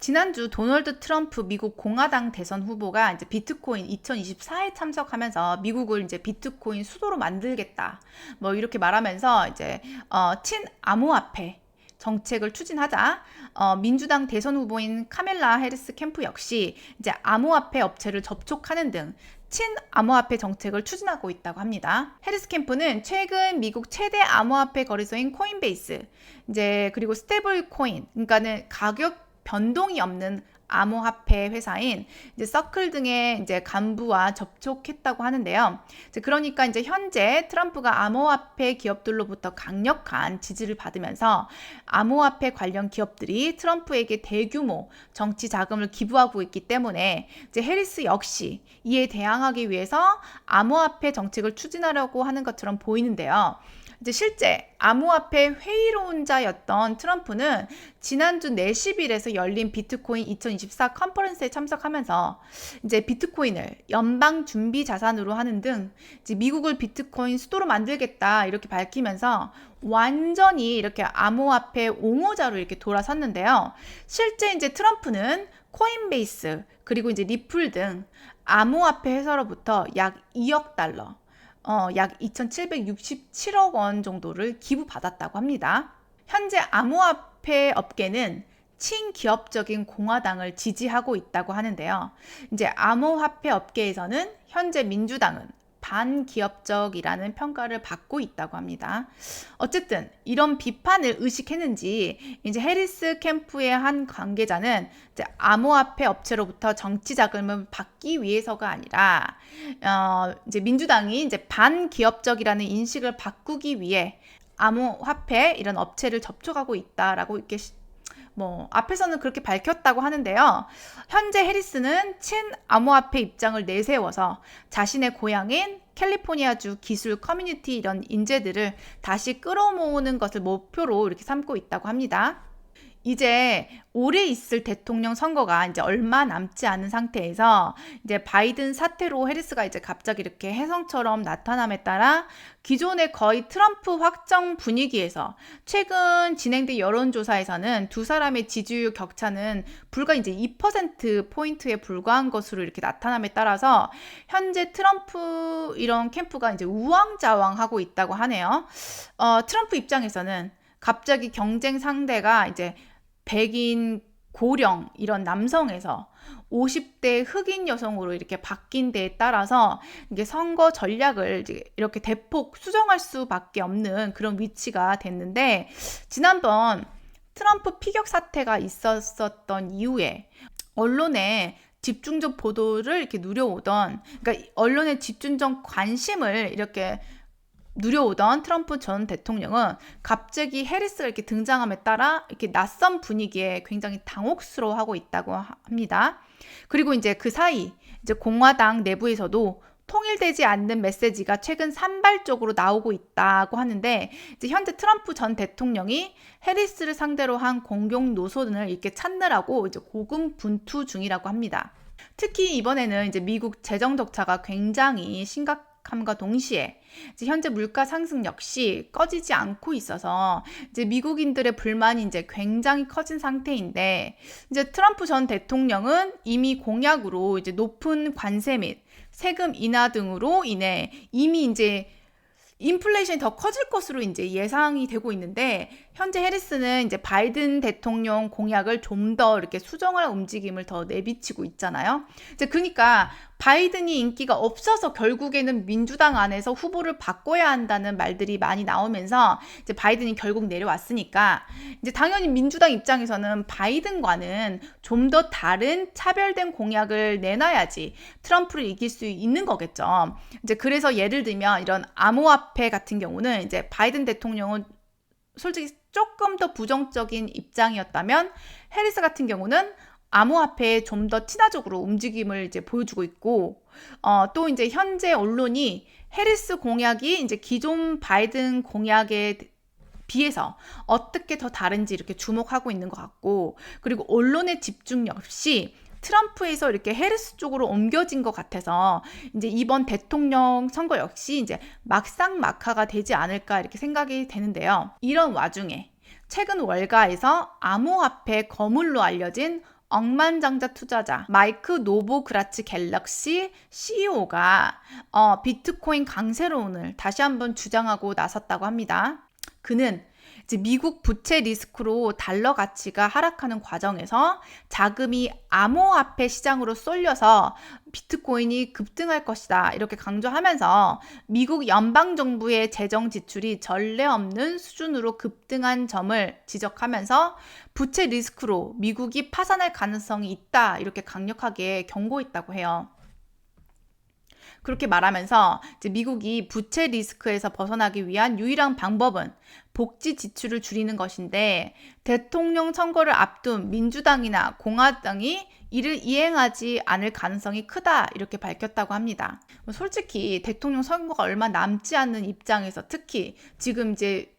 지난주 도널드 트럼프 미국 공화당 대선 후보가 이제 비트코인 2024에 참석하면서 미국을 이제 비트코인 수도로 만들겠다. 뭐 이렇게 말하면서 이제 친암호화폐 정책을 추진하자 민주당 대선 후보인 카멜라 해리스 캠프 역시 이제 암호화폐 업체를 접촉하는 등 친암호화폐 정책을 추진하고 있다고 합니다. 해리스 캠프는 최근 미국 최대 암호화폐 거래소인 코인베이스, 이제 그리고 스테이블 코인, 그러니까는 가격 변동이 없는 암호화폐 회사인 이제 서클 등의 이제 간부와 접촉했다고 하는데요. 그러니까 이제 현재 트럼프가 암호화폐 기업들로부터 강력한 지지를 받으면서 암호화폐 관련 기업들이 트럼프에게 대규모 정치 자금을 기부하고 있기 때문에 이제 해리스 역시 이에 대항하기 위해서 암호화폐 정책을 추진하려고 하는 것처럼 보이는데요. 이제 실제 암호화폐 회의론자였던 트럼프는 지난주 40일에서 열린 비트코인 2024 컨퍼런스에 참석하면서 이제 비트코인을 연방 준비 자산으로 하는 등 이제 미국을 비트코인 수도로 만들겠다 이렇게 밝히면서 완전히 이렇게 암호화폐 옹호자로 이렇게 돌아섰는데요. 실제 이제 트럼프는 코인베이스 그리고 이제 리플 등 암호화폐 회사로부터 약 2억 달러 약 2,767억 원 정도를 기부받았다고 합니다. 현재 암호화폐 업계는 친기업적인 공화당을 지지하고 있다고 하는데요. 이제 암호화폐 업계에서는 현재 민주당은 반기업적이라는 평가를 받고 있다고 합니다. 어쨌든 이런 비판을 의식했는지 이제 해리스 캠프의 한 관계자는 이제 암호화폐 업체로부터 정치 자금을 받기 위해서가 아니라 이제 민주당이 이제 반기업적이라는 인식을 바꾸기 위해 암호화폐 이런 업체를 접촉하고 있다라고 이렇게 앞에서는 그렇게 밝혔다고 하는데요. 현재 해리스는 친암호화폐 입장을 내세워서 자신의 고향인 캘리포니아주 기술 커뮤니티 이런 인재들을 다시 끌어모으는 것을 목표로 이렇게 삼고 있다고 합니다. 이제 올해 있을 대통령 선거가 이제 얼마 남지 않은 상태에서 이제 바이든 사태로 해리스가 이제 갑자기 이렇게 혜성처럼 나타남에 따라 기존의 거의 트럼프 확정 분위기에서 최근 진행된 여론조사에서는 두 사람의 지지율 격차는 불과 이제 2%포인트에 불과한 것으로 이렇게 나타남에 따라서 현재 트럼프 이런 캠프가 이제 우왕좌왕하고 있다고 하네요. 트럼프 입장에서는 갑자기 경쟁 상대가 이제 백인, 고령 이런 남성에서 50대 흑인 여성으로 이렇게 바뀐 데에 따라서 이게 선거 전략을 이렇게 대폭 수정할 수밖에 없는 그런 위치가 됐는데 지난번 트럼프 피격 사태가 있었던 이후에 언론에 집중적 보도를 이렇게 누려오던 그러니까 언론의 집중적 관심을 이렇게 누려오던 트럼프 전 대통령은 갑자기 해리스가 이렇게 등장함에 따라 이렇게 낯선 분위기에 굉장히 당혹스러워하고 있다고 합니다. 그리고 이제 그 사이 이제 공화당 내부에서도 통일되지 않는 메시지가 최근 산발적으로 나오고 있다고 하는데 이제 현재 트럼프 전 대통령이 해리스를 상대로 한 공격 노선을 이렇게 찾느라고 이제 고군분투 중이라고 합니다. 특히 이번에는 이제 미국 재정 적자가 굉장히 심각함과 동시에 이제 현재 물가 상승 역시 꺼지지 않고 있어서 이제 미국인들의 불만이 이제 굉장히 커진 상태인데 이제 트럼프 전 대통령은 이미 공약으로 이제 높은 관세 및 세금 인하 등으로 인해 이미 이제 인플레이션이 더 커질 것으로 이제 예상이 되고 있는데 현재 해리스는 이제 바이든 대통령 공약을 좀 더 이렇게 수정할 움직임을 더 내비치고 있잖아요. 이제 그러니까 바이든이 인기가 없어서 결국에는 민주당 안에서 후보를 바꿔야 한다는 말들이 많이 나오면서 이제 바이든이 결국 내려왔으니까 이제 당연히 민주당 입장에서는 바이든과는 좀 더 다른 차별된 공약을 내놔야지 트럼프를 이길 수 있는 거겠죠. 이제 그래서 예를 들면 이런 암호화폐 같은 경우는 이제 바이든 대통령은 솔직히 조금 더 부정적인 입장이었다면 해리스 같은 경우는 암호화폐에 좀 더 친화적으로 움직임을 이제 보여주고 있고, 또 이제 현재 언론이 해리스 공약이 이제 기존 바이든 공약에 비해서 어떻게 더 다른지 이렇게 주목하고 있는 것 같고, 그리고 언론의 집중 역시 트럼프에서 이렇게 해리스 쪽으로 옮겨진 것 같아서 이제 이번 대통령 선거 역시 이제 막상막하가 되지 않을까 이렇게 생각이 되는데요. 이런 와중에 최근 월가에서 암호화폐 거물로 알려진 억만장자 투자자 마이크 노보그라츠 갤럭시 CEO가 비트코인 강세론을 다시 한번 주장하고 나섰다고 합니다. 그는 이제 미국 부채 리스크로 달러 가치가 하락하는 과정에서 자금이 암호화폐 시장으로 쏠려서 비트코인이 급등할 것이다 이렇게 강조하면서 미국 연방정부의 재정 지출이 전례 없는 수준으로 급등한 점을 지적하면서 부채 리스크로 미국이 파산할 가능성이 있다 이렇게 강력하게 경고했다고 해요. 그렇게 말하면서 이제 미국이 부채 리스크에서 벗어나기 위한 유일한 방법은 복지 지출을 줄이는 것인데 대통령 선거를 앞둔 민주당이나 공화당이 이를 이행하지 않을 가능성이 크다 이렇게 밝혔다고 합니다. 솔직히 대통령 선거가 얼마 남지 않은 입장에서 특히 지금 이제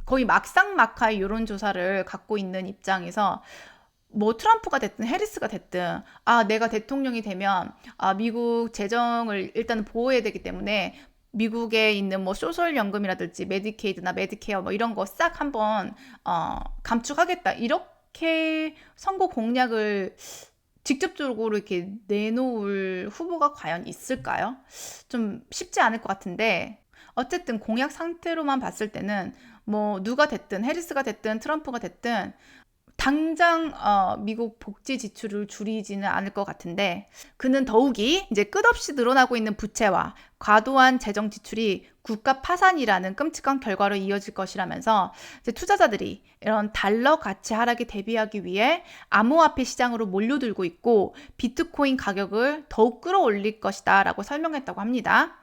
거의 막상막하의 여론조사를 갖고 있는 입장에서 뭐 트럼프가 됐든 해리스가 됐든 내가 대통령이 되면 미국 재정을 일단 보호해야 되기 때문에 미국에 있는 뭐 소셜연금이라든지 메디케이드나 메디케어 뭐 이런 거 싹 한번 감축하겠다 이렇게 선거 공약을 직접적으로 이렇게 내놓을 후보가 과연 있을까요? 좀 쉽지 않을 것 같은데 어쨌든 공약 상태로만 봤을 때는 뭐 누가 됐든 해리스가 됐든 트럼프가 됐든 당장 미국 복지 지출을 줄이지는 않을 것 같은데 그는 더욱이 이제 끝없이 늘어나고 있는 부채와 과도한 재정 지출이 국가 파산이라는 끔찍한 결과로 이어질 것이라면서 이제 투자자들이 이런 달러 가치 하락에 대비하기 위해 암호화폐 시장으로 몰려들고 있고 비트코인 가격을 더욱 끌어올릴 것이다 라고 설명했다고 합니다.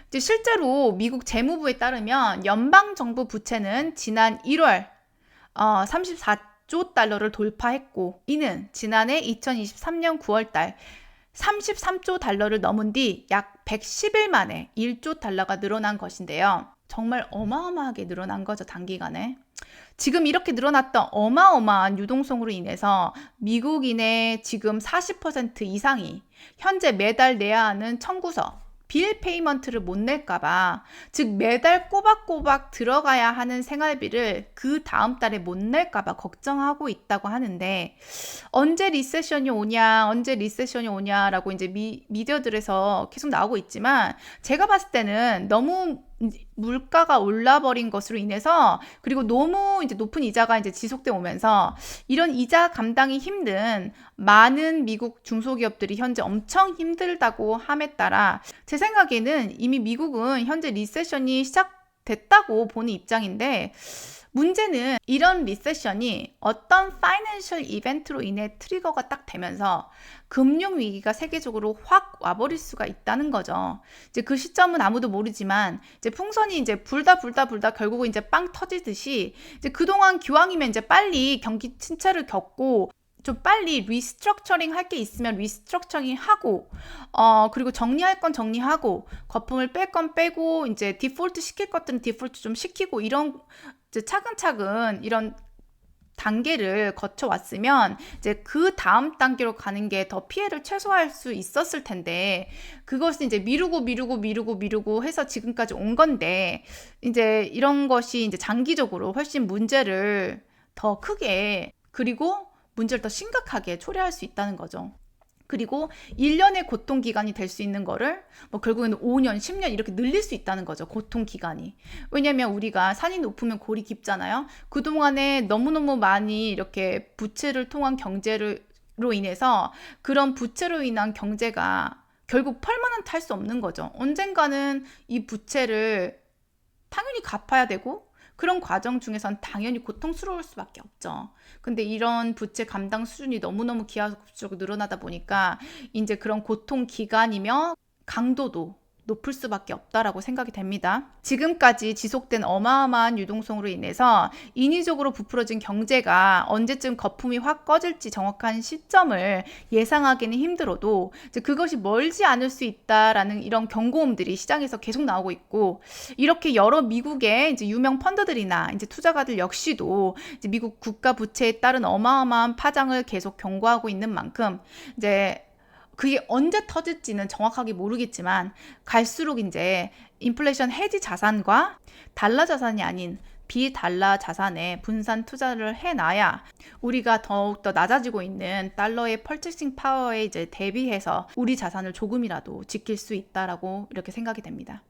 이제 실제로 미국 재무부에 따르면 연방정부 부채는 지난 1월 34조 달러를 돌파했고 이는 지난해 2023년 9월달 33조 달러를 넘은 뒤 약 110일 만에 1조 달러가 늘어난 것인데요. 정말 어마어마하게 늘어난 거죠, 단기간에. 지금 이렇게 늘어났던 어마어마한 유동성으로 인해서 미국인의 지금 40% 이상이 현재 매달 내야 하는 청구서 빌 페이먼트를 못 낼까봐, 즉 매달 꼬박꼬박 들어가야 하는 생활비를 그 다음 달에 못 낼까봐 걱정하고 있다고 하는데 언제 리세션이 오냐라고 이제 미디어들에서 계속 나오고 있지만 제가 봤을 때는 너무 물가가 올라버린 것으로 인해서 그리고 너무 이제 높은 이자가 이제 지속돼 오면서 이런 이자 감당이 힘든 많은 미국 중소기업들이 현재 엄청 힘들다고 함에 따라 제 생각에는 이미 미국은 현재 리세션이 시작됐다고 보는 입장인데 문제는 이런 리세션이 어떤 파이낸셜 이벤트로 인해 트리거가 딱 되면서 금융위기가 세계적으로 확 와버릴 수가 있다는 거죠. 이제 그 시점은 아무도 모르지만 이제 풍선이 이제 불다 결국은 이제 빵 터지듯이 이제 그동안 기왕이면 이제 빨리 경기 침체를 겪고 좀 빨리 리스트럭처링 할 게 있으면 리스트럭처링 하고 그리고 정리할 건 정리하고 거품을 뺄 건 빼고 이제 디폴트 시킬 것들은 디폴트 좀 시키고 이런 이제 차근차근 이런 단계를 거쳐왔으면 이제 그 다음 단계로 가는 게 더 피해를 최소화할 수 있었을 텐데 그것을 이제 미루고 해서 지금까지 온 건데 이제 이런 것이 이제 장기적으로 훨씬 문제를 더 크게 그리고 문제를 더 심각하게 초래할 수 있다는 거죠. 그리고 1년의 고통기간이 될 수 있는 거를 뭐 결국에는 5년, 10년 이렇게 늘릴 수 있다는 거죠. 고통기간이. 왜냐면 우리가 산이 높으면 골이 깊잖아요. 그동안에 너무너무 많이 이렇게 부채를 통한 경제로 인해서 그런 부채로 인한 경제가 결국 펄만은 탈 수 없는 거죠. 언젠가는 이 부채를 당연히 갚아야 되고 그런 과정 중에선 당연히 고통스러울 수밖에 없죠. 근데 이런 부채 감당 수준이 너무너무 기하급수적으로 늘어나다 보니까 이제 그런 고통 기간이며 강도도 높을 수밖에 없다라고 생각이 됩니다. 지금까지 지속된 어마어마한 유동성으로 인해서 인위적으로 부풀어진 경제가 언제쯤 거품이 확 꺼질지 정확한 시점을 예상하기는 힘들어도 이제 그것이 멀지 않을 수 있다라는 이런 경고음들이 시장에서 계속 나오고 있고 이렇게 여러 미국의 이제 유명 펀드들이나 이제 투자가들 역시도 이제 미국 국가 부채에 따른 어마어마한 파장을 계속 경고하고 있는 만큼 이제 그게 언제 터질지는 정확하게 모르겠지만 갈수록 이제 인플레이션 해지 자산과 달러 자산이 아닌 비달러 자산에 분산 투자를 해놔야 우리가 더욱더 낮아지고 있는 달러의 펄치싱 파워에 이제 대비해서 우리 자산을 조금이라도 지킬 수 있다라고 이렇게 생각이 됩니다.